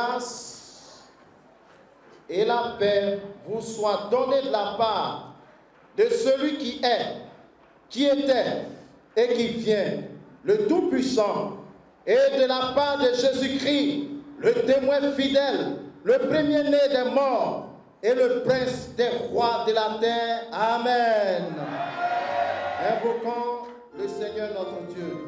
grâce et la paix vous soient données de la part de celui qui est, qui était et qui vient, le Tout-Puissant, et de la part de Jésus-Christ, le témoin fidèle, le premier-né des morts et le prince des rois de la terre. Amen. Invoquons le Seigneur notre Dieu.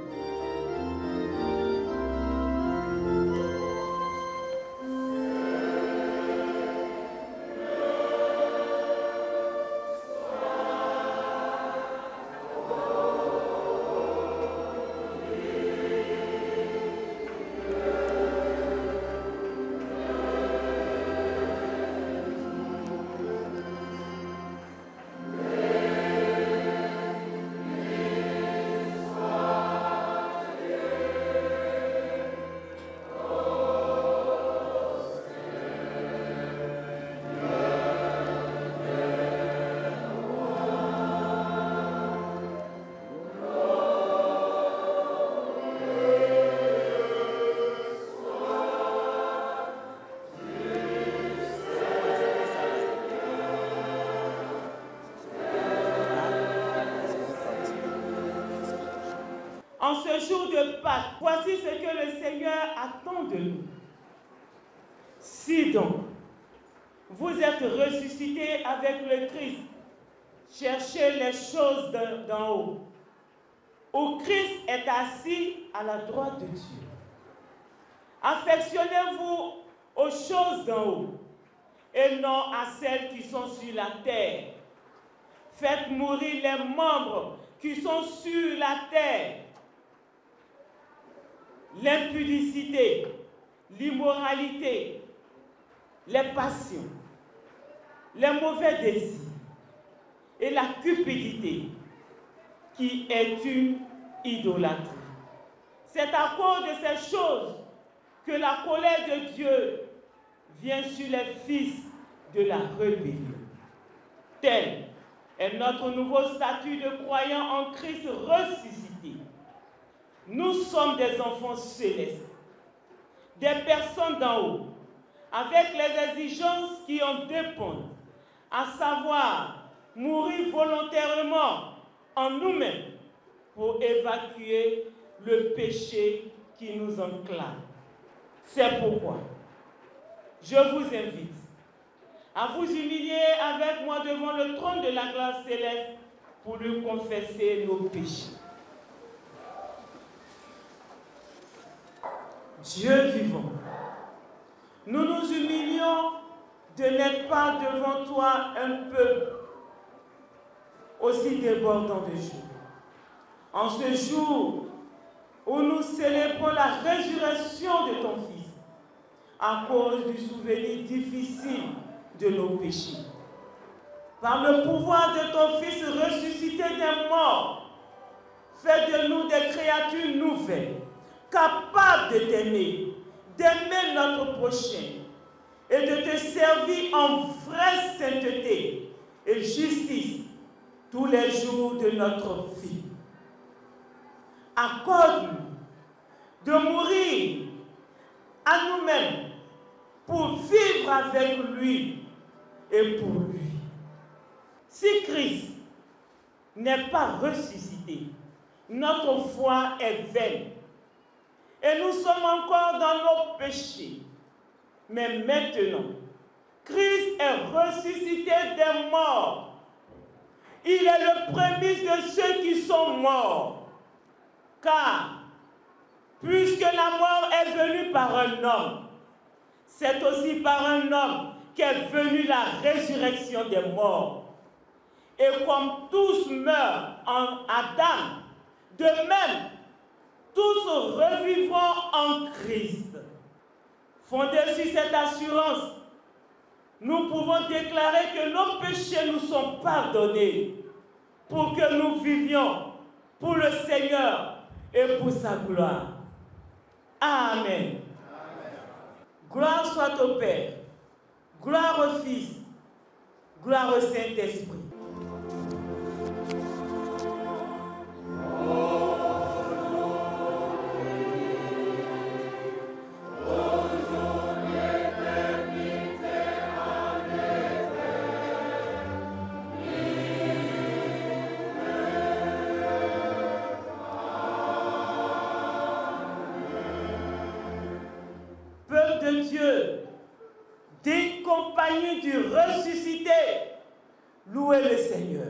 En ce jour de Pâques, voici ce que le Seigneur attend de nous. Si donc, vous êtes ressuscités avec le Christ, cherchez les choses d'en haut, où Christ est assis à la droite de Dieu. Affectionnez-vous aux choses d'en haut, et non à celles qui sont sur la terre. Faites mourir les membres qui sont sur la terre. L'impudicité, l'immoralité, les passions, les mauvais désirs et la cupidité qui est une idolâtrie. C'est à cause de ces choses que la colère de Dieu vient sur les fils de la rébellion. Tel est notre nouveau statut de croyants en Christ ressuscité. Nous sommes des enfants célestes, des personnes d'en haut, avec les exigences qui en dépendent, à savoir mourir volontairement en nous-mêmes pour évacuer le péché qui nous enclave. C'est pourquoi je vous invite à vous humilier avec moi devant le trône de la grâce céleste pour lui confesser nos péchés. Dieu vivant, nous nous humilions de n'être pas devant toi un peuple aussi débordant de joie. En ce jour où nous célébrons la résurrection de ton Fils, à cause du souvenir difficile de nos péchés. Par le pouvoir de ton Fils ressuscité des morts, fais de nous des créatures nouvelles, capables de t'aimer, d'aimer notre prochain et de te servir en vraie sainteté et justice tous les jours de notre vie. Accorde-nous de mourir à nous-mêmes pour vivre avec lui et pour lui. Si Christ n'est pas ressuscité, notre foi est vaine et nous sommes encore dans nos péchés. Mais maintenant, Christ est ressuscité des morts. Il est le premier de ceux qui sont morts. Car, puisque la mort est venue par un homme, c'est aussi par un homme qu'est venue la résurrection des morts. Et comme tous meurent en Adam, de même, tous revivront en Christ. Fondés sur cette assurance, nous pouvons déclarer que nos péchés nous sont pardonnés pour que nous vivions pour le Seigneur et pour sa gloire. Amen. Amen. Gloire soit au Père, gloire au Fils, gloire au Saint-Esprit. Aujourd'hui, d'une compagnie du ressuscité. Louez le Seigneur.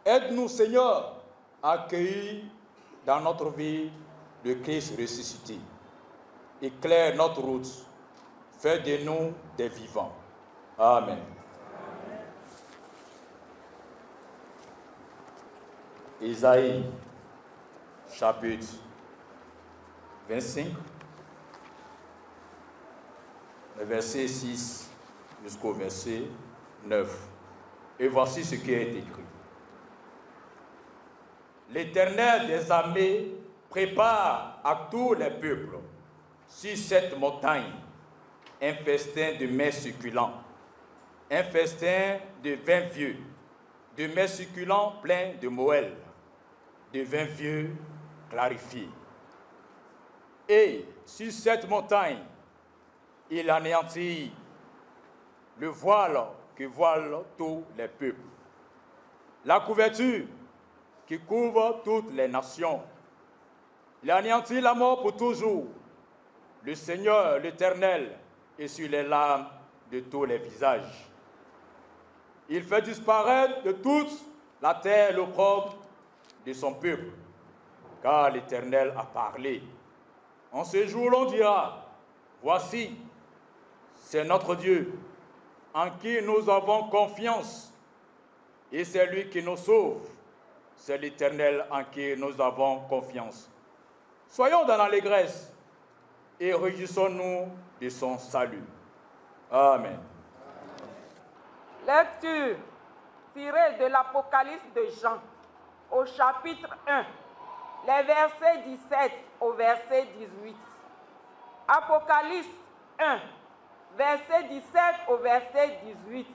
Aide-nous, Seigneur, à accueillir dans notre vie le Christ ressuscité. Éclaire notre route. Fais de nous des vivants. Amen. Isaïe, chapitre 25, le verset 6 jusqu'au verset 9. Et voici ce qui est écrit. L'Éternel des armées prépare à tous les peuples sur cette montagne un festin de mets succulents, un festin de vin vieux, de mets succulents pleins de moelle, de vin vieux clarifié. Et sur cette montagne, il anéantit le voile que voilent tous les peuples, la couverture qui couvre toutes les nations. Il anéantit la mort pour toujours. Le Seigneur, l'Éternel, est sur les larmes de tous les visages. Il fait disparaître de toute la terre l'opprobre de son peuple, car l'Éternel a parlé. En ce jour, l'on dira, voici, c'est notre Dieu, en qui nous avons confiance, et c'est lui qui nous sauve. C'est l'Éternel en qui nous avons confiance. Soyons dans l'allégresse et réjouissons-nous de son salut. Amen. Lecture tirée de l'Apocalypse de Jean, au chapitre 1, les versets 17 au verset 18. Apocalypse 1, verset 17 au verset 18.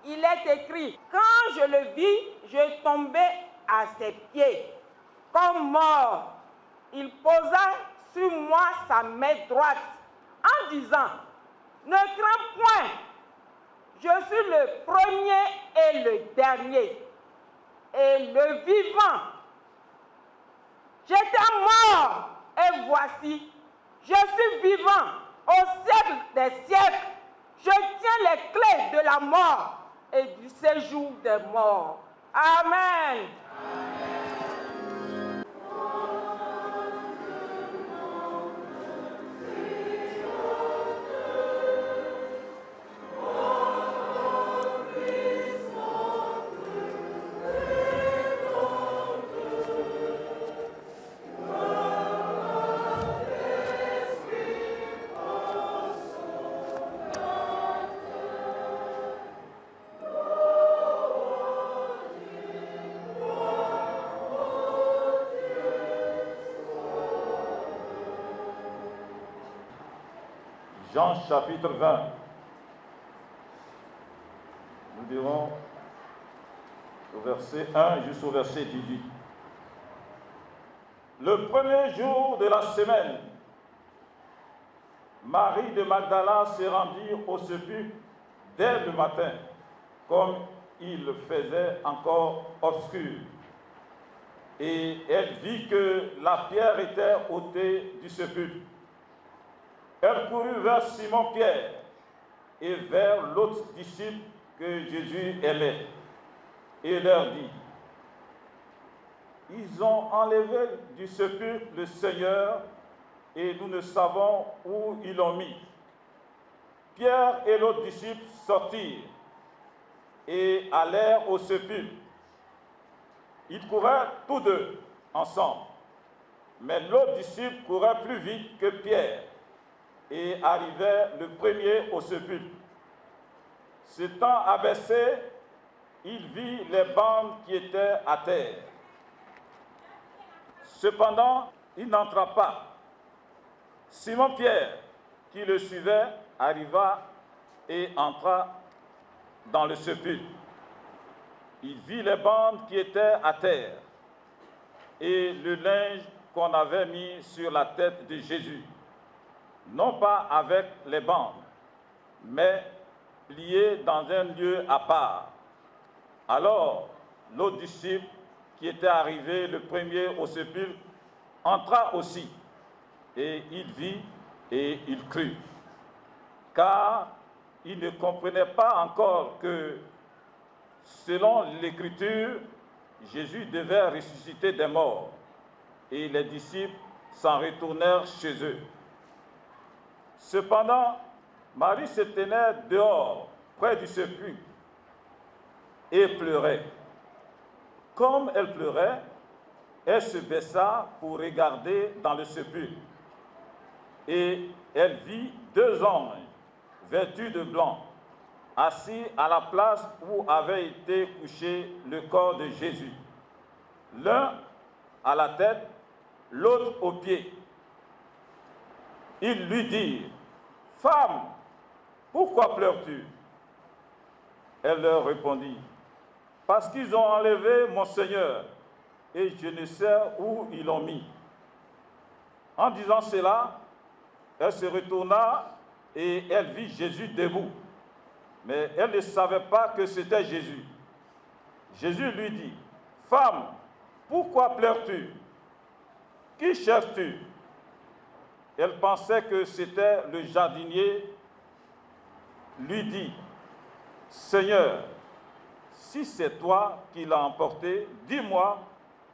Il est écrit, « Quand je le vis, je tombai à ses pieds. Comme mort, il posa sur moi sa main droite en disant, « Ne crains point, je suis le premier et et le dernier, et le vivant. J'étais mort, et voici, je suis vivant au siècle des siècles. Je tiens les clés de la mort et du séjour des morts. Amen. Jean chapitre 20. Nous dirons au verset 1 jusqu'au verset 18. Le premier jour de la semaine, Marie de Magdala se rendit au sépulcre dès le matin, comme il faisait encore obscur. Et elle vit que la pierre était ôtée du sépulcre. Elle courut vers Simon-Pierre et vers l'autre disciple que Jésus aimait, et leur dit: ils ont enlevé du sépulcre le Seigneur, et nous ne savons où ils l'ont mis. Pierre et l'autre disciple sortirent et allèrent au sépulcre. Ils couraient tous deux ensemble, mais l'autre disciple courait plus vite que Pierre et arrivait le premier au sépulcre. S'étant abaissé, il vit les bandes qui étaient à terre. Cependant, il n'entra pas. Simon-Pierre, qui le suivait, arriva et entra dans le sépulcre. Il vit les bandes qui étaient à terre et le linge qu'on avait mis sur la tête de Jésus, non pas avec les bandes, mais plié dans un lieu à part. Alors, l'autre disciple, qui était arrivé le premier au sépulcre, entra aussi, et il vit et il crut, car il ne comprenait pas encore que, selon l'Écriture, Jésus devait ressusciter des morts, et les disciples s'en retournèrent chez eux. Cependant, Marie se tenait dehors, près du sépulcre, et pleurait. Comme elle pleurait, elle se baissa pour regarder dans le sépulcre. Et elle vit deux anges, vêtus de blanc, assis à la place où avait été couché le corps de Jésus. L'un à la tête, l'autre aux pieds. Ils lui dirent: « Femme, pourquoi pleures-tu » Elle leur répondit: « Parce qu'ils ont enlevé mon Seigneur, et je ne sais où ils l'ont mis. » En disant cela, elle se retourna et elle vit Jésus debout. Mais elle ne savait pas que c'était Jésus. Jésus lui dit: « Femme, pourquoi pleures-tu? Qui cherches-tu » Elle pensait que c'était le jardinier, lui dit: « Seigneur, si c'est toi qui l'as emporté, dis-moi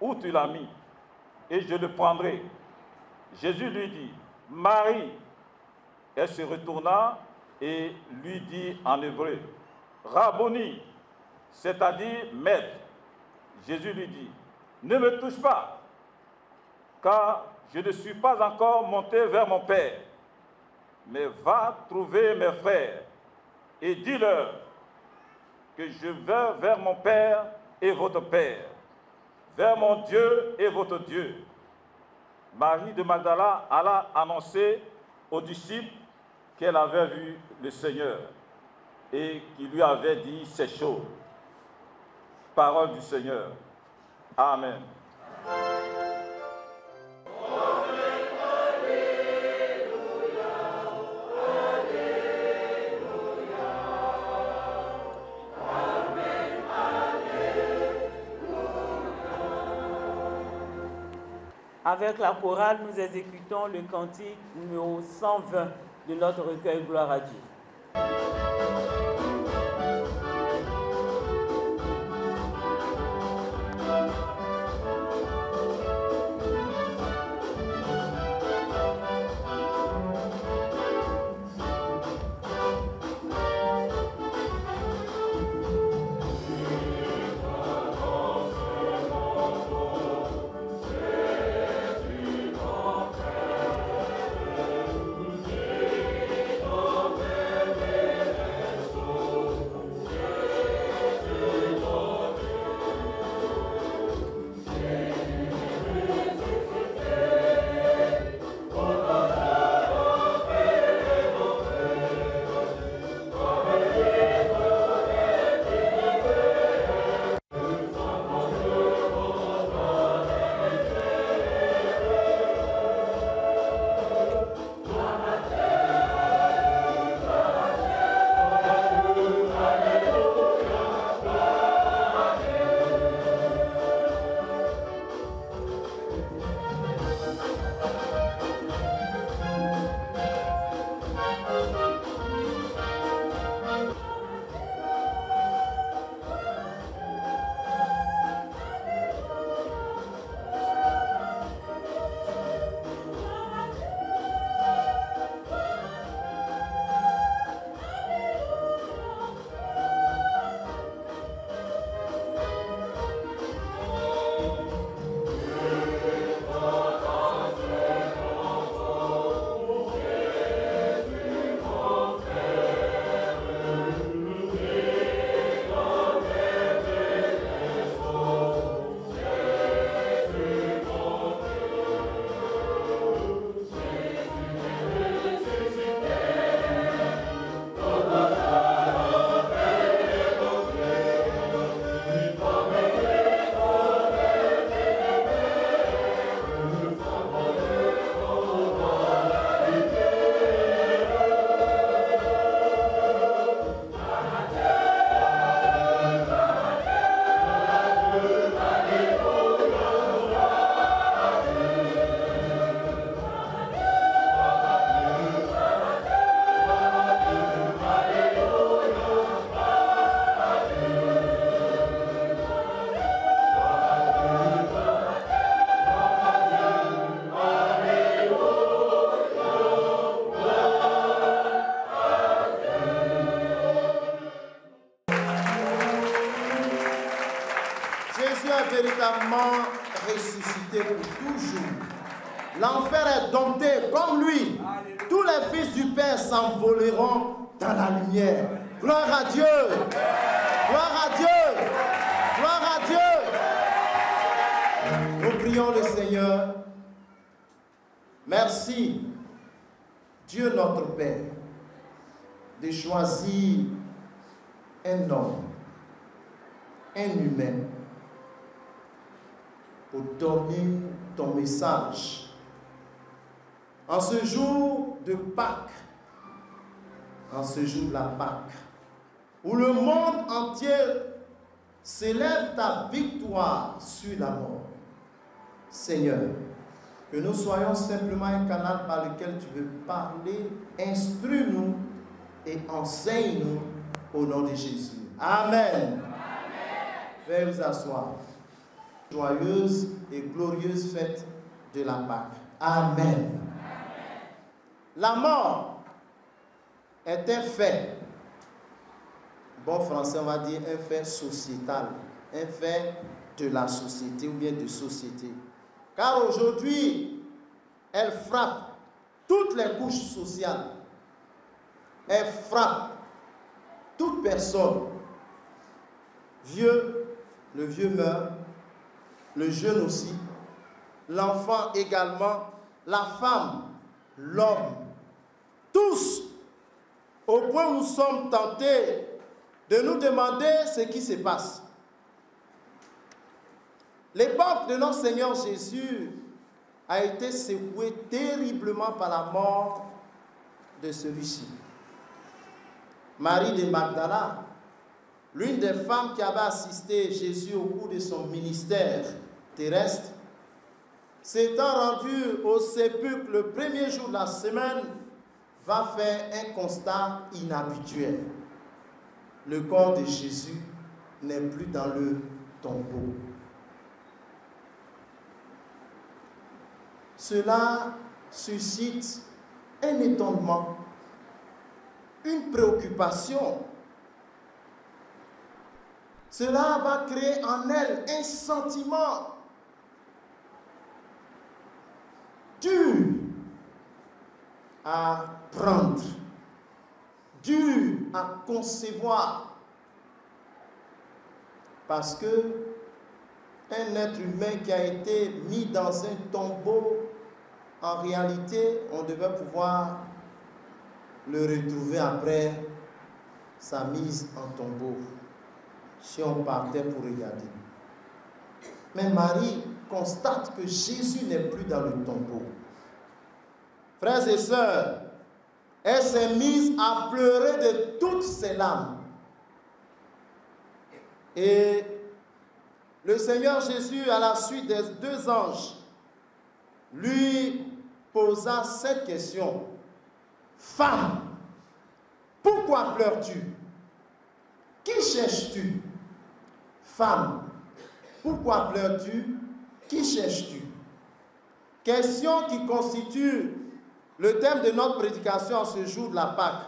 où tu l'as mis, et je le prendrai. » Jésus lui dit: « Marie. » Elle se retourna et lui dit en hébreu: « Rabboni », c'est-à-dire maître. Jésus lui dit: « Ne me touche pas, car je ne suis pas encore monté vers mon Père, mais va trouver mes frères et dis-leur que je vais vers mon Père et votre Père, vers mon Dieu et votre Dieu. » Marie de Magdala alla annoncer aux disciples qu'elle avait vu le Seigneur et qu'il lui avait dit ces choses. Parole du Seigneur. Amen. Amen. Avec la chorale, nous exécutons le cantique numéro 120 de notre recueil Gloire à Dieu. Jésus a véritablement ressuscité pour toujours. L'enfer est dompté comme lui. Tous les fils du Père s'envoleront dans la lumière. Gloire à Dieu. Gloire à Dieu. Gloire à Dieu. Nous prions le Seigneur. Merci, Dieu notre Père, de choisir un homme, un humain, pour donner ton message. En ce jour de Pâques, en ce jour de la Pâques, où le monde entier célèbre ta victoire sur la mort. Seigneur, que nous soyons simplement un canal par lequel tu veux parler, instruis-nous et enseigne-nous au nom de Jésus. Amen. Veuillez vous asseoir. Joyeuse et glorieuse fête de la Pâque. Amen. La mort est un fait, bon français on va dire un fait sociétal, un fait de la société ou bien de société. Car aujourd'hui, elle frappe toutes les couches sociales. Elle frappe toute personne. Vieux, le vieux meurt, le jeune aussi, l'enfant également, la femme, l'homme, tous, au point où nous sommes tentés de nous demander ce qui se passe. L'époque de notre Seigneur Jésus a été secouée terriblement par la mort de celui-ci. Marie de Magdala, l'une des femmes qui avait assisté Jésus au cours de son ministère terrestre, s'étant rendu au sépulcre le premier jour de la semaine, va faire un constat inhabituel. Le corps de Jésus n'est plus dans le tombeau. Cela suscite un étonnement, une préoccupation. Cela va créer en elle un sentiment dur à prendre, dur à concevoir, parce que un être humain qui a été mis dans un tombeau, en réalité, on devait pouvoir le retrouver après sa mise en tombeau, si on partait pour regarder. Mais Marie constate que Jésus n'est plus dans le tombeau. Frères et sœurs, elle s'est mise à pleurer de toutes ses larmes. Et le Seigneur Jésus, à la suite des deux anges, lui posa cette question. Femme, pourquoi pleures-tu? Qui cherches-tu? Femme, pourquoi pleures-tu? Qui cherches-tu? Question qui constitue le thème de notre prédication en ce jour de la Pâque,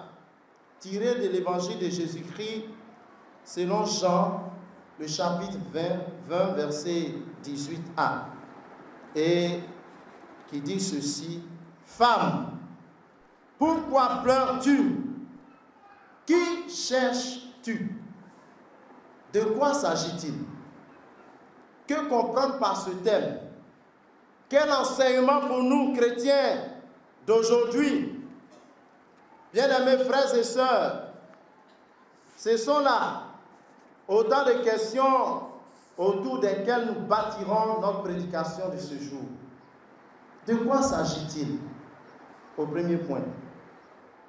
tiré de l'évangile de Jésus-Christ selon Jean, le chapitre 20 verset 18a, et qui dit ceci. Femme, pourquoi pleures-tu? Qui cherches-tu? De quoi s'agit-il? Que comprendre par ce thème? Quel enseignement pour nous, chrétiens d'aujourd'hui? Bien-aimés frères et sœurs, ce sont là autant de questions autour desquelles nous bâtirons notre prédication de ce jour. De quoi s'agit-il? Au premier point,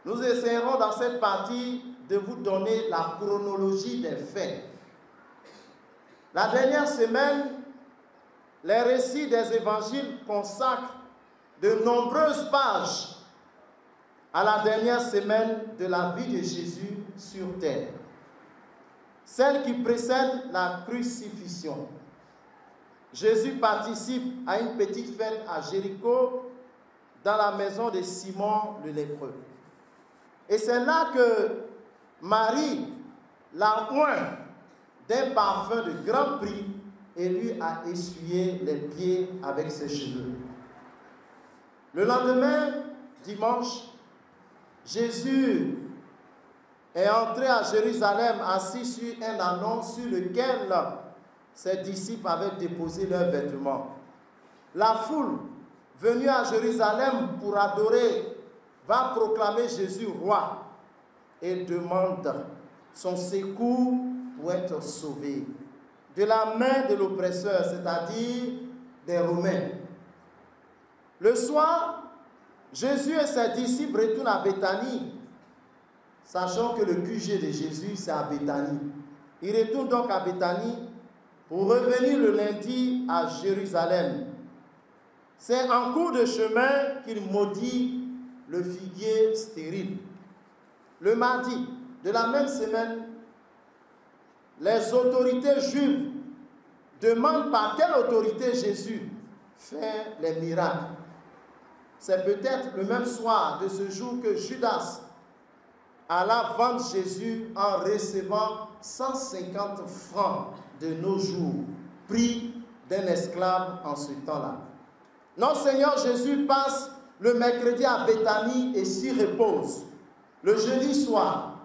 nous essaierons dans cette partie de vous donner la chronologie des faits. La dernière semaine, les récits des évangiles consacrent de nombreuses pages à la dernière semaine de la vie de Jésus sur terre, celle qui précède la crucifixion. Jésus participe à une petite fête à Jéricho, dans la maison de Simon le lépreux. Et c'est là que Marie l'a oint d'un parfum de grand prix et lui a essuyé les pieds avec ses cheveux. Le lendemain, dimanche, Jésus est entré à Jérusalem assis sur un ânon sur lequel ses disciples avaient déposé leurs vêtements. La foule venue à Jérusalem pour adorer va proclamer Jésus roi et demande son secours pour être sauvé de la main de l'oppresseur, c'est-à-dire des Romains. Le soir, Jésus et ses disciples retournent à Béthanie, sachant que le QG de Jésus, c'est à Béthanie. Ils retournent donc à Béthanie pour revenir le lundi à Jérusalem. C'est en cours de chemin qu'il maudit le figuier stérile. Le mardi de la même semaine, les autorités juives demandent par quelle autorité Jésus fait les miracles. C'est peut-être le même soir de ce jour que Judas alla vendre Jésus en recevant 150 francs de nos jours, prix d'un esclave en ce temps-là. Notre Seigneur Jésus passe le mercredi à Béthanie et s'y repose. Le jeudi soir,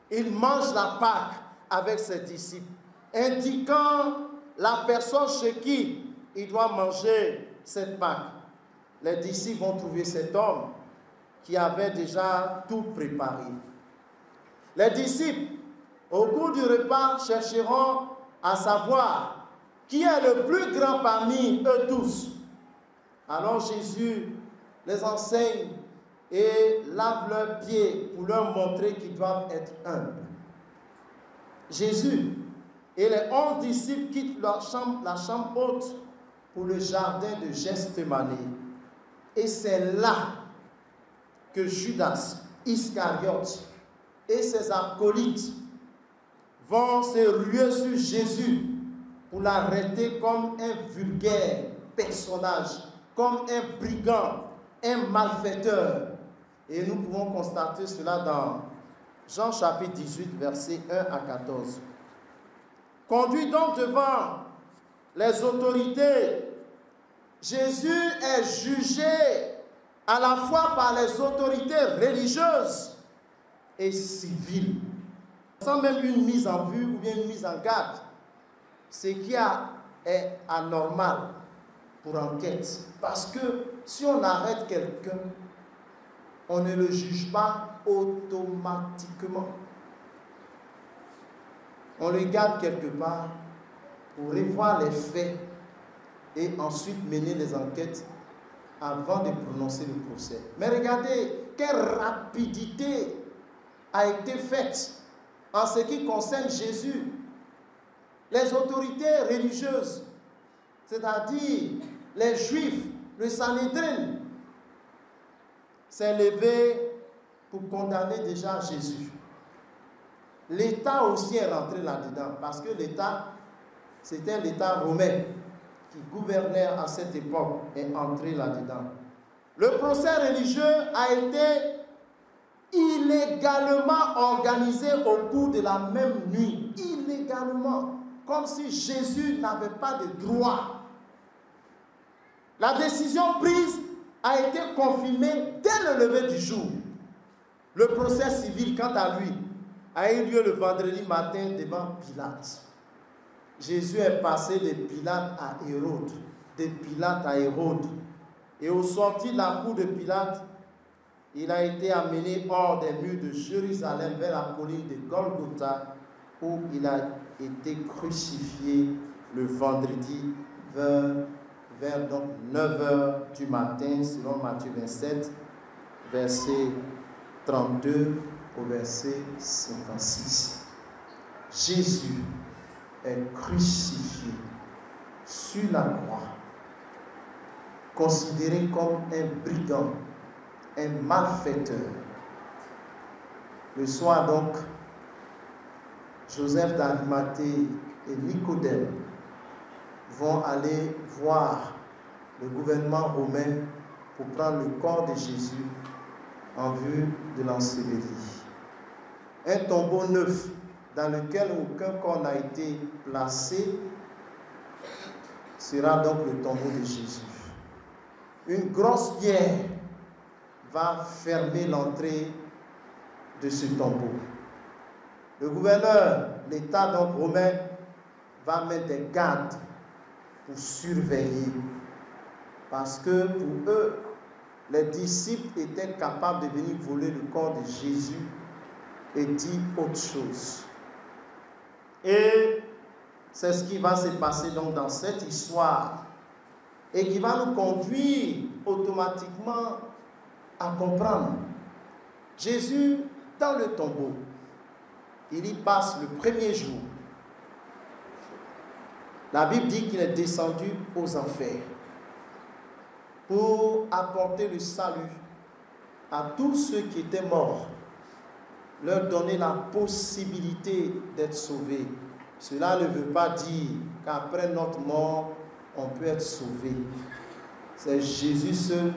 il mange la Pâque avec ses disciples, indiquant la personne chez qui il doit manger cette Pâque. Les disciples vont trouver cet homme qui avait déjà tout préparé. Les disciples, au cours du repas, chercheront à savoir qui est le plus grand parmi eux tous. Alors Jésus les enseigne et lave leurs pieds pour leur montrer qu'ils doivent être humbles. Jésus et les 11 disciples quittent la chambre haute pour le jardin de Gethsémani. Et c'est là que Judas Iscariote et ses acolytes vont se ruer sur Jésus pour l'arrêter comme un vulgaire personnage, comme un brigand, un malfaiteur. Et nous pouvons constater cela dans Jean chapitre 18, versets 1 à 14. Conduit donc devant les autorités, Jésus est jugé à la fois par les autorités religieuses et civiles, sans même une mise en vue ou bien une mise en garde. Ce qui est anormal pour enquête. Parce que si on arrête quelqu'un, on ne le juge pas automatiquement. On le garde quelque part pour revoir les faits et ensuite mener les enquêtes avant de prononcer le procès. Mais regardez quelle rapidité a été faite en ce qui concerne Jésus. Les autorités religieuses, c'est-à-dire les Juifs, le Sanhédrin, s'est levé pour condamner déjà Jésus. L'État aussi est rentré là-dedans, parce que l'État, c'était l'État romain qui gouvernait à cette époque, est entré là-dedans. Le procès religieux a été illégalement organisé au cours de la même nuit. Illégalement. Comme si Jésus n'avait pas de droit. La décision prise a été confirmée dès le lever du jour. Le procès civil, quant à lui, a eu lieu le vendredi matin devant Pilate. Jésus est passé de Pilate à Hérode, de Pilate à Hérode. Et au sortir de la cour de Pilate, il a été amené hors des murs de Jérusalem vers la colline de Golgotha, où il a été crucifié le vendredi vers donc 9h du matin, selon Matthieu 27, verset 32 au verset 56. Jésus est crucifié sur la croix, considéré comme un brigand, un malfaiteur. Le soir donc, Joseph d'Arimathée et Nicodème vont aller voir le gouvernement romain pour prendre le corps de Jésus en vue de l'ensevelir. Un tombeau neuf dans lequel aucun corps n'a été placé sera donc le tombeau de Jésus. Une grosse pierre va fermer l'entrée de ce tombeau. Le gouverneur, l'État donc romain, va mettre des gardes pour surveiller. Parce que pour eux, les disciples étaient capables de venir voler le corps de Jésus et dire autre chose. Et c'est ce qui va se passer donc dans cette histoire et qui va nous conduire automatiquement à comprendre. Jésus, dans le tombeau, il y passe le premier jour. La Bible dit qu'il est descendu aux enfers pour apporter le salut à tous ceux qui étaient morts, leur donner la possibilité d'être sauvés. Cela ne veut pas dire qu'après notre mort, on peut être sauvé. C'est Jésus seul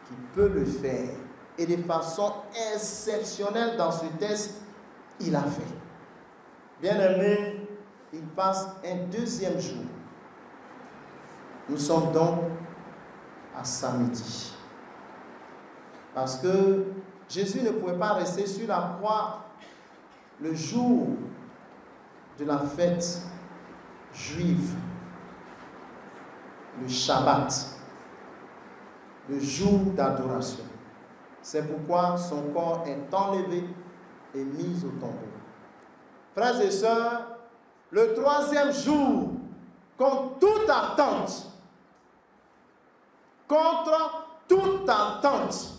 qui peut le faire. Et de façon exceptionnelle dans ce texte, il a fait. Bien-aimé, il passe un deuxième jour. Nous sommes donc à samedi. Parce que Jésus ne pouvait pas rester sur la croix le jour de la fête juive, le Shabbat, le jour d'adoration. C'est pourquoi son corps est enlevé et mis au tombeau. Frères et sœurs, le troisième jour, contre toute attente,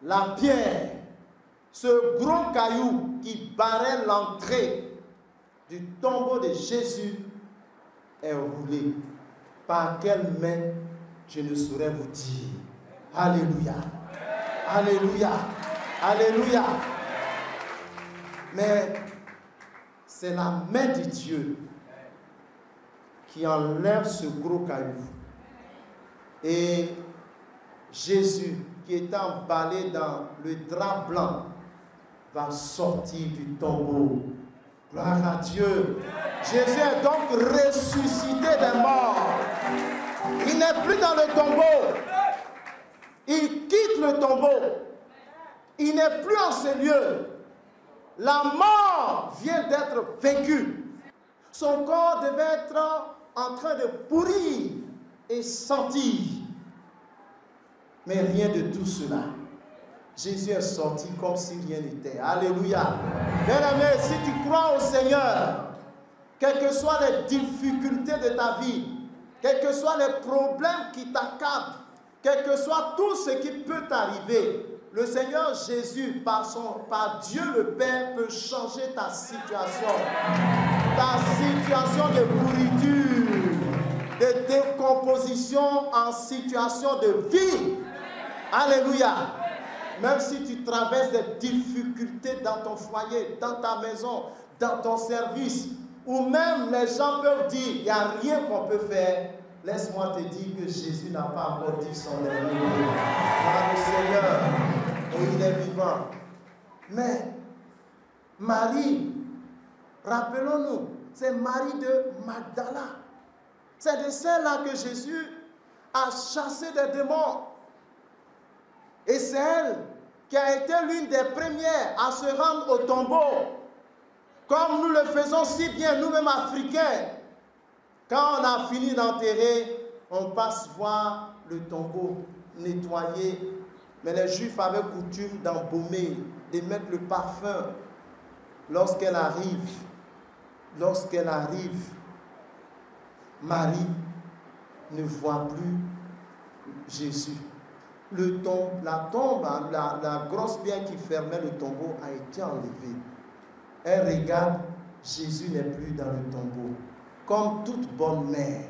la pierre, ce gros caillou qui barrait l'entrée du tombeau de Jésus, est roulé. Par quelle main, je ne saurais vous dire. Alléluia. Alléluia. Alléluia. Mais c'est la main de Dieu qui enlève ce gros caillou. Et Jésus, qui est emballé dans le drap blanc, va sortir du tombeau. Gloire à Dieu. Jésus est donc ressuscité des morts. Il n'est plus dans le tombeau. Il quitte le tombeau. Il n'est plus en ces lieux. La mort vient d'être vaincue. Son corps devait être en train de pourrir et sentir. Mais rien de tout cela. Jésus est sorti comme si rien n'était. Alléluia. Bien-aimé, si tu crois au Seigneur, quelles que soient les difficultés de ta vie, quels que soient les problèmes qui t'accablent, quel que soit tout ce qui peut t'arriver, le Seigneur Jésus, par Dieu le Père, peut changer ta situation de pourriture, de décomposition en situation de vie. Alléluia. Même si tu traverses des difficultés dans ton foyer, dans ta maison, dans ton service, ou même les gens peuvent dire, il n'y a rien qu'on peut faire, laisse-moi te dire que Jésus n'a pas encore dit son dernier mot. Par le Seigneur, et il est vivant. Mais Marie, rappelons-nous, c'est Marie de Magdala. C'est de celle-là que Jésus a chassé des démons. Et c'est elle qui a été l'une des premières à se rendre au tombeau. Comme nous le faisons si bien, nous-mêmes Africains. Quand on a fini d'enterrer, on passe voir le tombeau nettoyé. Mais les Juifs avaient coutume d'embaumer, de mettre le parfum. Lorsqu'elle arrive, Marie ne voit plus Jésus. La grosse pierre qui fermait le tombeau a été enlevée. Elle regarde, Jésus n'est plus dans le tombeau. Comme toute bonne mère,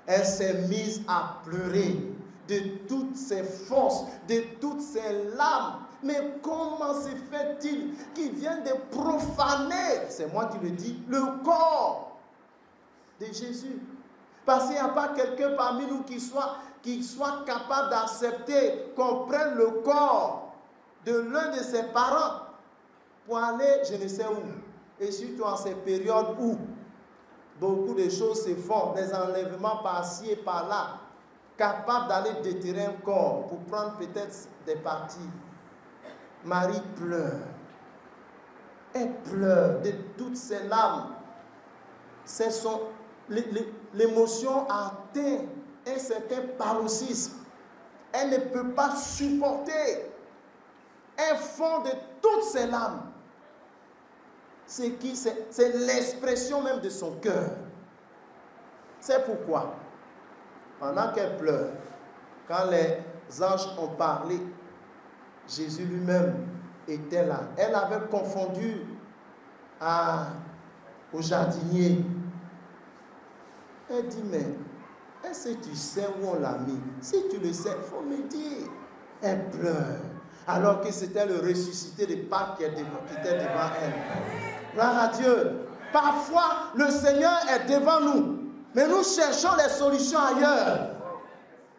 elle s'est mise à pleurer de toutes ses forces, de toutes ses larmes. Mais comment se fait-il qu'ils viennent de profaner, c'est moi qui le dis, le corps de Jésus? Parce qu'il n'y a pas quelqu'un parmi nous qui soit capable d'accepter qu'on prenne le corps de l'un de ses parents pour aller je ne sais où. Et surtout en ces périodes où beaucoup de choses se font, des enlèvements par-ci et par-là, capable d'aller déterrer un corps pour prendre peut-être des parties. Marie pleure. Elle pleure de toutes ses larmes. L'émotion a atteint un certain paroxysme. Elle ne peut pas supporter. Elle fond de toutes ses larmes. C'est l'expression même de son cœur. C'est pourquoi, pendant qu'elle pleure, quand les anges ont parlé, Jésus lui-même était là. Elle avait confondu au jardinier. Elle dit, mais est-ce que tu sais où on l'a mis? Si tu le sais, il faut me dire. Elle pleure. Alors que c'était le ressuscité de Pâques qui était devant elle. Gloire à Dieu. Parfois, le Seigneur est devant nous. Mais nous cherchons les solutions ailleurs.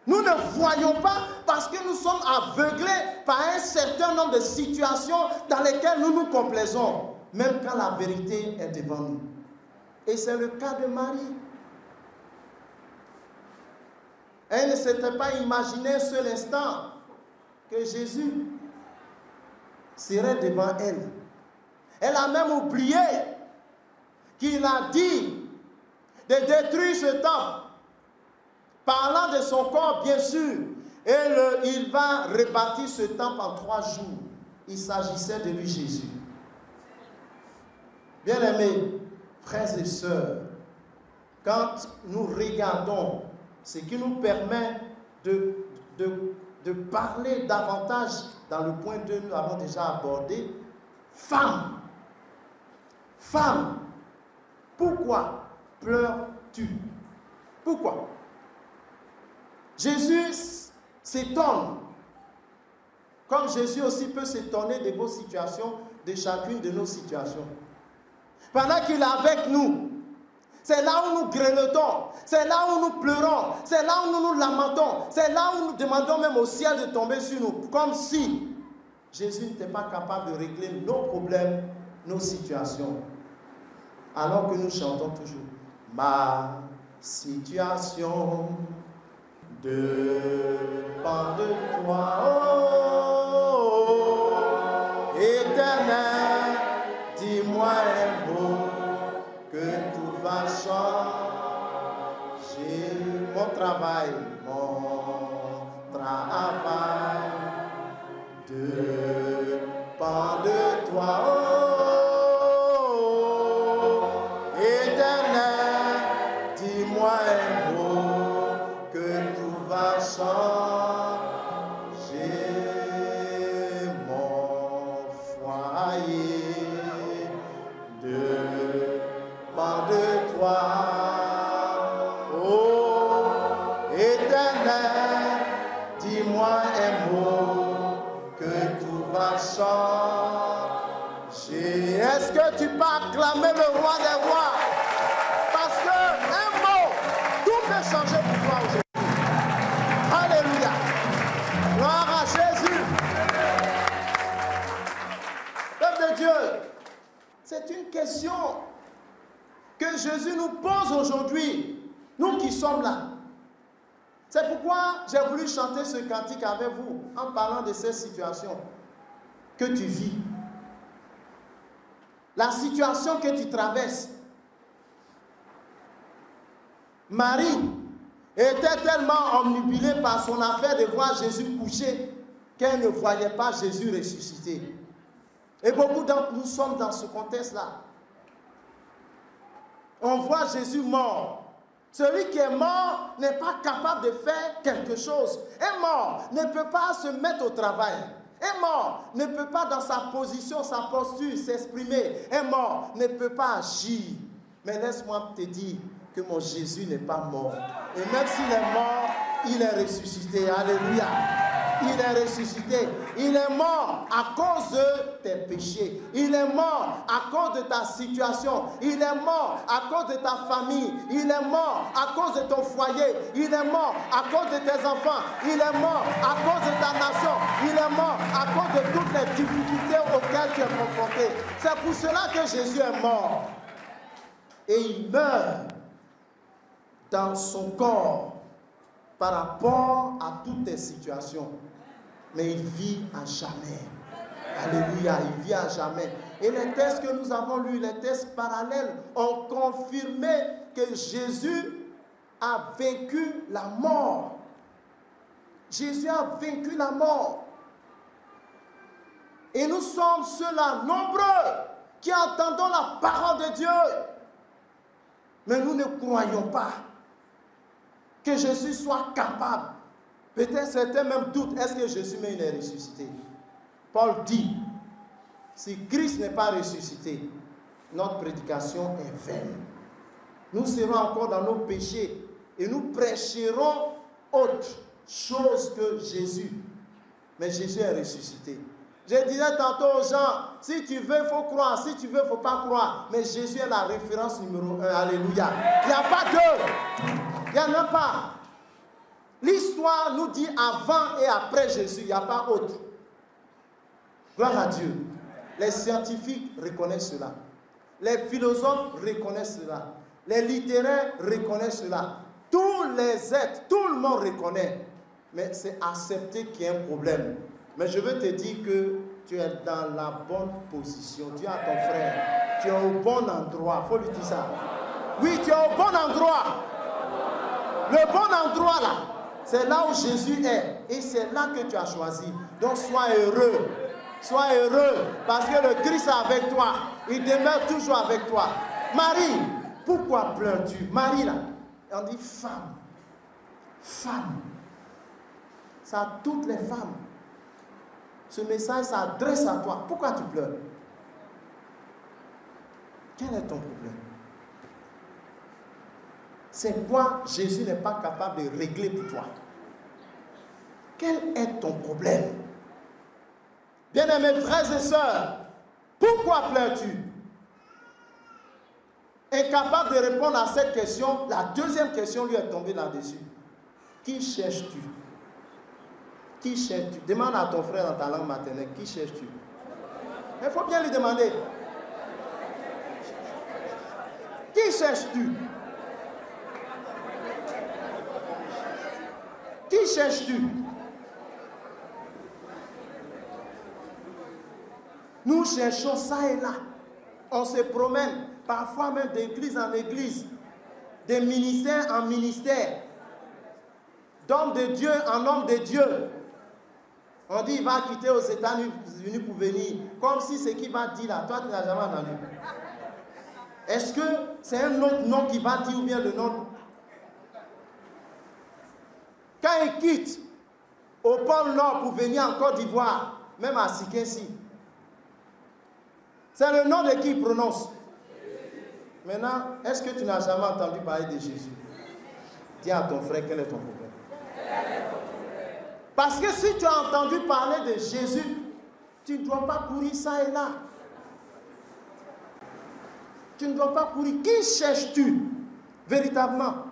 Nous ne voyons pas parce que nous sommes aveuglés par un certain nombre de situations dans lesquelles nous nous complaisons. Même quand la vérité est devant nous. Et c'est le cas de Marie. Elle ne s'était pas imaginé un seul instant que Jésus serait devant elle. Elle a même oublié qu'il a dit de détruire ce temple. Parlant de son corps, bien sûr. Et il va rebâtir ce temple en 3 jours. Il s'agissait de lui, Jésus. Bien-aimés, frères et sœurs, quand nous regardons ce qui nous permet de parler davantage dans le point 2, nous avons déjà abordé, femme. Femme, pourquoi pleures-tu? Pourquoi? Jésus s'étonne. Comme Jésus aussi peut s'étonner de vos situations, de chacune de nos situations. Pendant qu'il est avec nous, c'est là où nous grelottons, c'est là où nous pleurons, c'est là où nous nous lamentons, c'est là où nous demandons même au ciel de tomber sur nous, comme si Jésus n'était pas capable de régler nos problèmes, nos situations. Alors que nous chantons toujours, ma situation dépend de toi, oh, Éternel, dis-moi un mot que tout va changer. Mon travail dépend de toi, oh, Éternel, dis-moi un mot que tout va changer. Mon foyer dépend de toi, oh, Éternel, dis-moi un mot que tout va changer. Est-ce que tu peux acclamer le roi des rois? Parce qu'un mot, tout peut changer pour toi aujourd'hui. Alléluia. Gloire à Jésus. Peuple de Dieu, c'est une question que Jésus nous pose aujourd'hui, nous qui sommes là. C'est pourquoi j'ai voulu chanter ce cantique avec vous en parlant de ces situations que tu vis. La situation que tu traverses. Marie était tellement omnubilée par son affaire de voir Jésus couché qu'elle ne voyait pas Jésus ressuscité. Et beaucoup d'entre nous sommes dans ce contexte-là. On voit Jésus mort. Celui qui est mort n'est pas capable de faire quelque chose. Un mort ne peut pas se mettre au travail. Un mort ne peut pas dans sa position, sa posture s'exprimer. Un mort ne peut pas agir. Mais laisse-moi te dire que mon Jésus n'est pas mort. Et même s'il est mort, il est ressuscité. Alléluia. Il est ressuscité. Il est mort à cause de tes péchés. Il est mort à cause de ta situation. Il est mort à cause de ta famille. Il est mort à cause de ton foyer. Il est mort à cause de tes enfants. Il est mort à cause de ta nation. Il est mort à cause de toutes les difficultés auxquelles tu es confronté. C'est pour cela que Jésus est mort. Et il meurt dans son corps par rapport à toutes tes situations. Mais il vit à jamais. Alléluia, il vit à jamais. Et les textes que nous avons lus, les textes parallèles, ont confirmé que Jésus a vaincu la mort. Jésus a vaincu la mort. Et nous sommes ceux-là, nombreux, qui entendons la parole de Dieu. Mais nous ne croyons pas que Jésus soit capable. Peut-être certains même doutent, est-ce que Jésus même est ressuscité? Paul dit, si Christ n'est pas ressuscité, notre prédication est vaine. Nous serons encore dans nos péchés et nous prêcherons autre chose que Jésus. Mais Jésus est ressuscité. Je disais tantôt aux gens, si tu veux, il faut croire. Si tu veux, il ne faut pas croire. Mais Jésus est la référence numéro 1. Alléluia. Il n'y a pas deux. Il n'y en a pas. L'histoire nous dit avant et après Jésus. Il n'y a pas autre. Gloire à Dieu. Les scientifiques reconnaissent cela. Les philosophes reconnaissent cela. Les littéraires reconnaissent cela. Tous les êtres, tout le monde reconnaît. Mais c'est accepter qu'il y a un problème. Mais je veux te dire que tu es dans la bonne position. Dis à ton frère, tu es au bon endroit. Il faut lui dire ça. Oui, tu es au bon endroit. Le bon endroit là, c'est là où Jésus est. Et c'est là que tu as choisi. Donc sois heureux. Sois heureux parce que le Christ est avec toi. Il demeure toujours avec toi. Marie, pourquoi pleures-tu? Marie là, on dit femme. Femme. Ça a toutes les femmes. Ce message s'adresse à toi. Pourquoi tu pleures? Quel est ton problème? c'est quoi Jésus n'est pas capable de régler pour toi? Quel est ton problème? Bien-aimés frères et sœurs, pourquoi pleures-tu? Incapable de répondre à cette question, la deuxième question lui est tombée là-dessus. Qui cherches-tu? Qui cherches-tu? Demande à ton frère dans ta langue maternelle, qui cherches-tu? Il faut bien lui demander. Qui cherches-tu? Qui cherches-tu? Nous cherchons ça et là. On se promène, parfois même d'église en église, de ministère en ministère, d'homme de Dieu en homme de Dieu. On dit il va quitter aux États-Unis pour venir, comme si ce qu'il va dire là, toi tu n'as jamais entendu. Est-ce que c'est un autre nom qui va dire ou bien le nom? Quand il quitte au pôle Nord pour venir en Côte d'Ivoire, même à Sikensi, c'est le nom de qui il prononce? Maintenant, est-ce que tu n'as jamais entendu parler de Jésus? Dis à ton frère, quel est ton problème? Parce que si tu as entendu parler de Jésus, tu ne dois pas courir ça et là. Tu ne dois pas courir. Qui cherches-tu véritablement?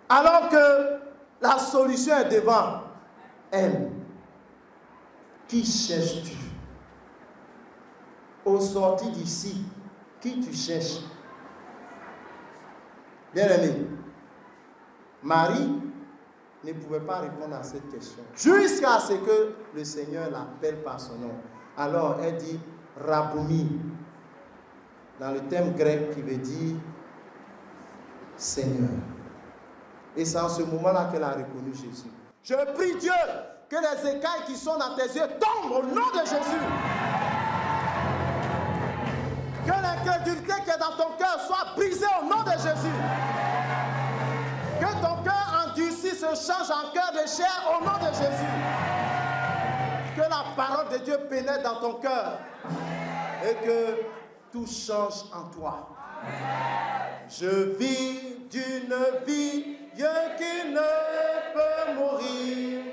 Alors que la solution est devant elle. Qui cherches-tu? Au sortir d'ici, qui tu cherches? Bien-aimé, Marie ne pouvait pas répondre à cette question jusqu'à ce que le Seigneur l'appelle par son nom. Alors elle dit Rabouni, dans le terme grec qui veut dire Seigneur. Et c'est en ce moment-là qu'elle a reconnu Jésus. Je prie Dieu que les écailles qui sont dans tes yeux tombent au nom de Jésus. Que l'incrédulité qui est dans ton cœur soit brisée au nom de Jésus. Que ton cœur endurci se change en cœur de chair au nom de Jésus. Que la parole de Dieu pénètre dans ton cœur et que tout change en toi. Je vis d'une vie qui ne peut mourir,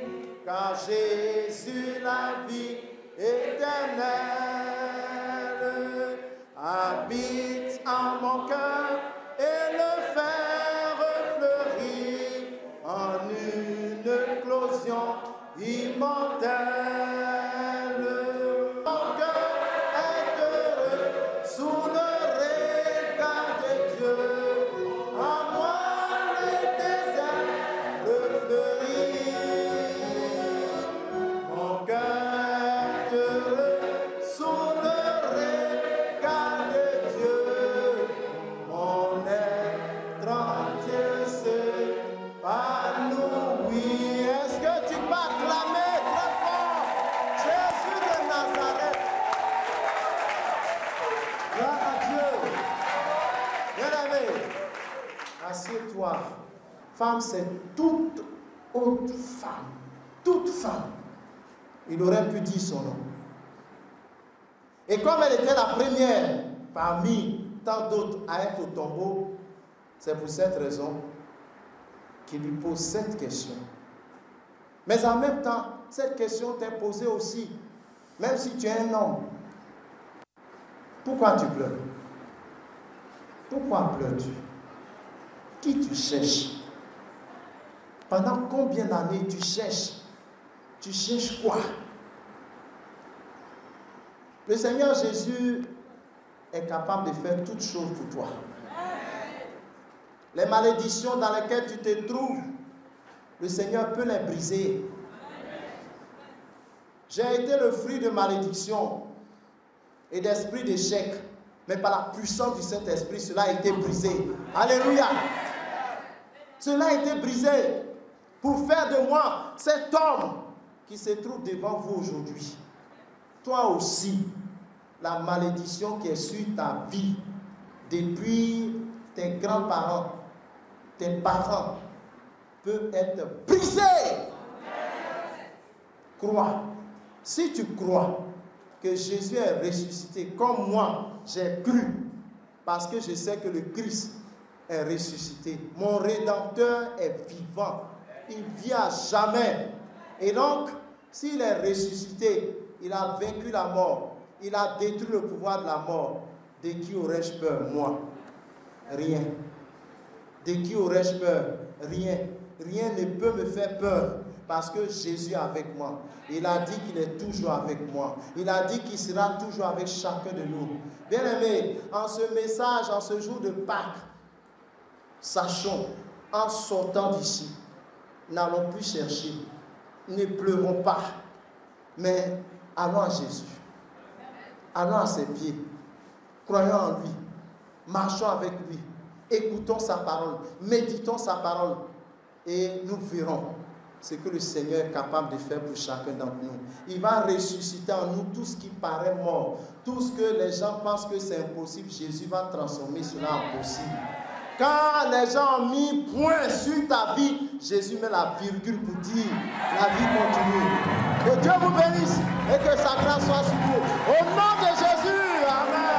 car Jésus, la vie éternelle, habite en mon cœur et le fait refleurir en une éclosion immortelle. Mon cœur est heureux sous le regard de Dieu. En moi le désert refleurit. Mon cœur est heureux sous le regard de Dieu. Mon être entier s'épanouit. Est-ce que tu peux acclamer très fort Jésus de Nazareth? Gloire à Dieu. Bien-aimé, assieds-toi. Femme, c'est toute autre femme. Toute femme. Il aurait pu dire son nom. Et comme elle était la première parmi tant d'autres à être au tombeau, c'est pour cette raison qu'il lui pose cette question. Mais en même temps, cette question t'est posée aussi, même si tu es un homme. Pourquoi tu pleures? Pourquoi pleures-tu? Qui tu cherches? Pendant combien d'années tu cherches? Tu cherches quoi? Le Seigneur Jésus est capable de faire toutes choses pour toi. Les malédictions dans lesquelles tu te trouves, le Seigneur peut les briser. J'ai été le fruit de malédiction et d'esprit d'échec, mais par la puissance du Saint-Esprit, cela a été brisé. Alléluia! Cela a été brisé pour faire de moi cet homme qui se trouve devant vous aujourd'hui. Toi aussi, la malédiction qui est sur ta vie, depuis tes grands-parents, tes parents, peut être brisée. Crois. Si tu crois que Jésus est ressuscité, comme moi, j'ai cru, parce que je sais que le Christ est ressuscité. Mon Rédempteur est vivant. Il vit à jamais. Et donc, s'il est ressuscité, il a vaincu la mort. Il a détruit le pouvoir de la mort. De qui aurais-je peur? Moi. Rien. De qui aurais-je peur? Rien. Rien ne peut me faire peur. Parce que Jésus est avec moi. Il a dit qu'il est toujours avec moi. Il a dit qu'il sera toujours avec chacun de nous. Bien-aimés, en ce message, en ce jour de Pâques, sachons, en sortant d'ici, n'allons plus chercher. Ne pleurons pas. Mais allons à Jésus. Allons à ses pieds. Croyons en lui. Marchons avec lui. Écoutons sa parole. Méditons sa parole. Et nous verrons ce que le Seigneur est capable de faire pour chacun d'entre nous. Il va ressusciter en nous tout ce qui paraît mort. Tout ce que les gens pensent que c'est impossible, Jésus va transformer cela en possible. Quand les gens ont mis point sur ta vie, Jésus met la virgule pour dire la vie continue. Que Dieu vous bénisse et que sa grâce soit sur vous. Au nom de Jésus, amen.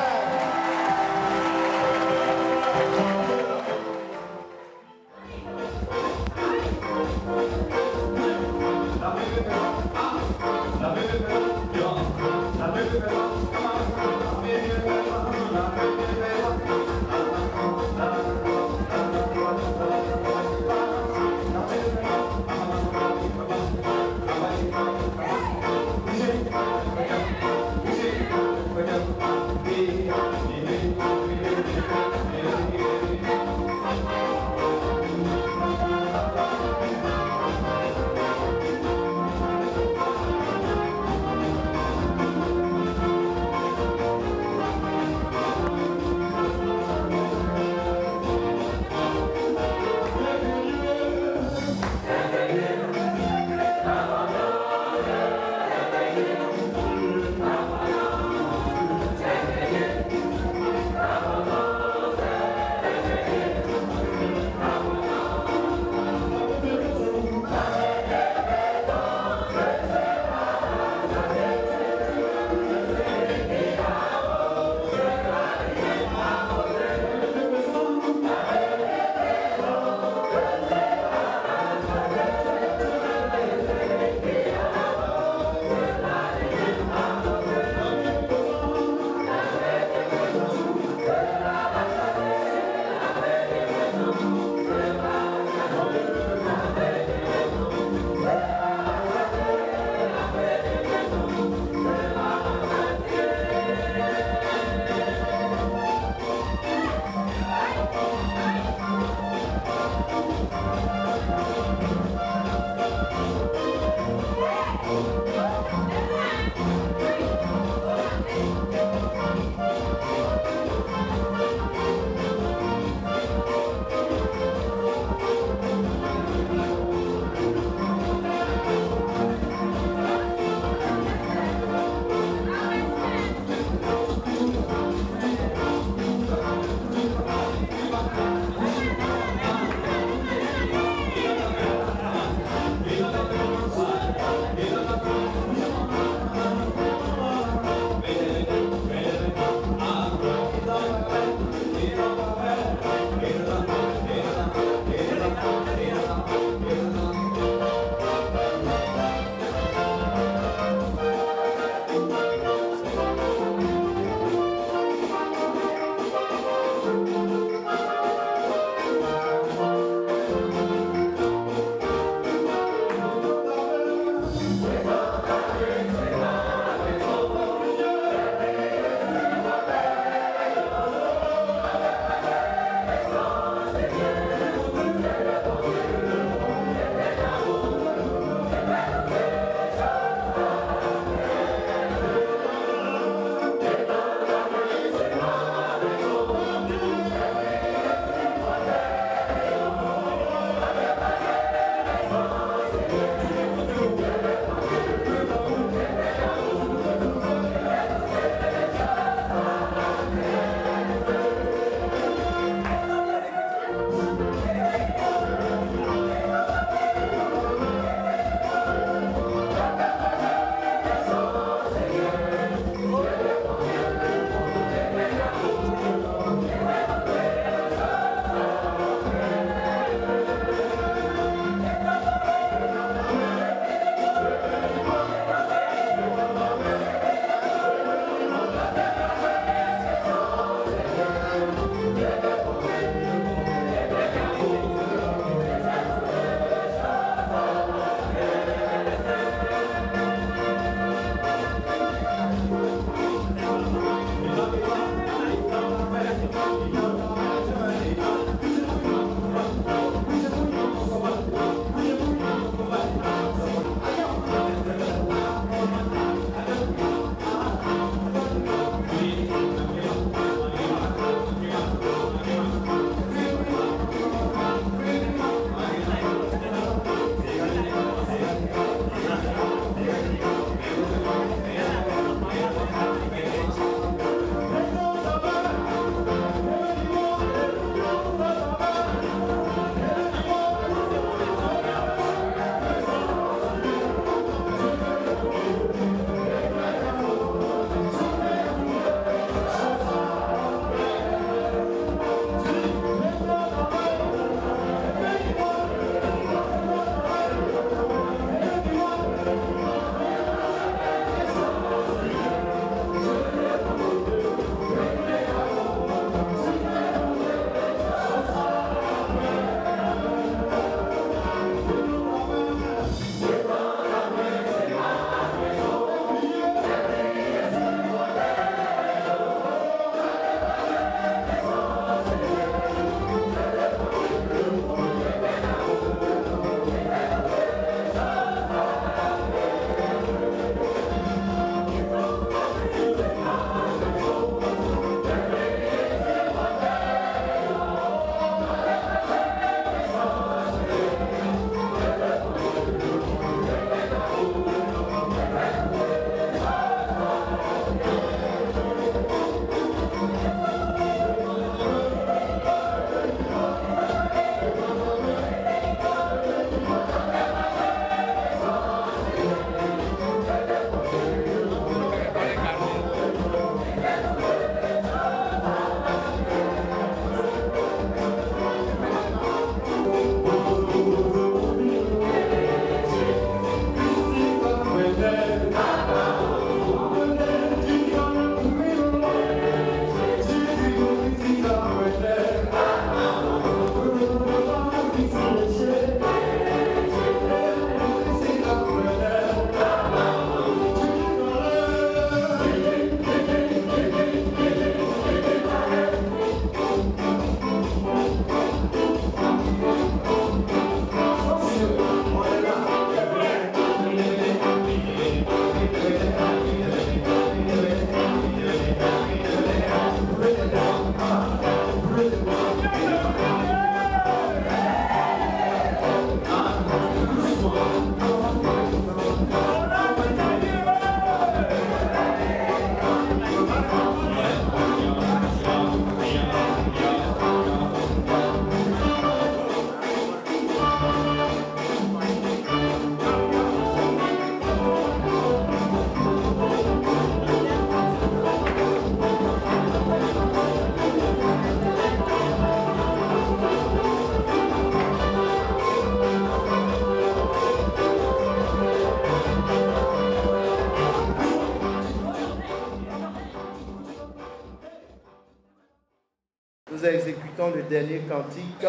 Nous exécutons le dernier cantique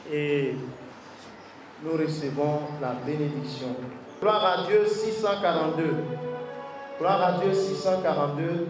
et nous recevons la bénédiction. Gloire à Dieu 642. Gloire à Dieu 642.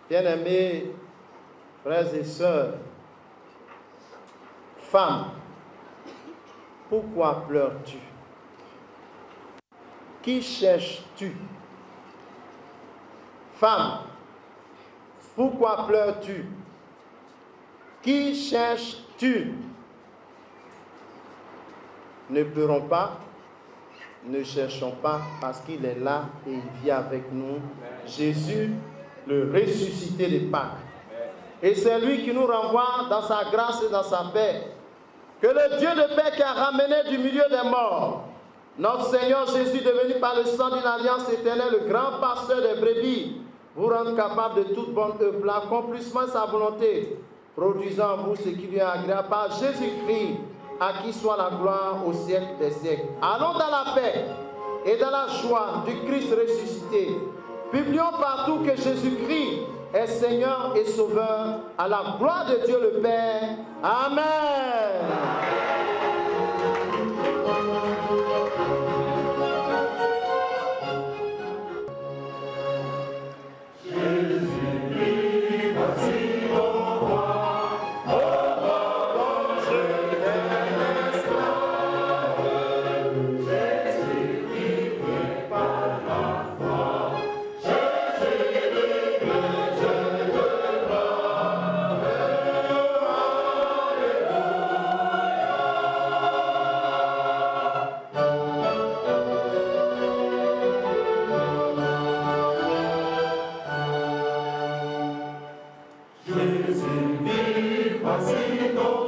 Bien-aimés frères et sœurs, femmes, pourquoi pleures-tu? Qui cherches-tu? Femme, pourquoi pleures-tu? Qui cherches-tu? Ne pleurons pas, ne cherchons pas, parce qu'il est là et il vit avec nous. Jésus, le ressuscité de Pâques. Et c'est lui qui nous renvoie dans sa grâce et dans sa paix. Que le Dieu de paix qui a ramené du milieu des morts, notre Seigneur Jésus, devenu par le sang d'une alliance éternelle, le grand pasteur des brebis, vous rende capable de toute bonne œuvre, l'accomplissement de sa volonté, produisant en vous ce qui lui est agréable par Jésus-Christ, à qui soit la gloire au siècle des siècles. Allons dans la paix et dans la joie du Christ ressuscité. Publions partout que Jésus-Christ est Seigneur et Sauveur, à la gloire de Dieu le Père. Amen. Jésus vit, voici donc.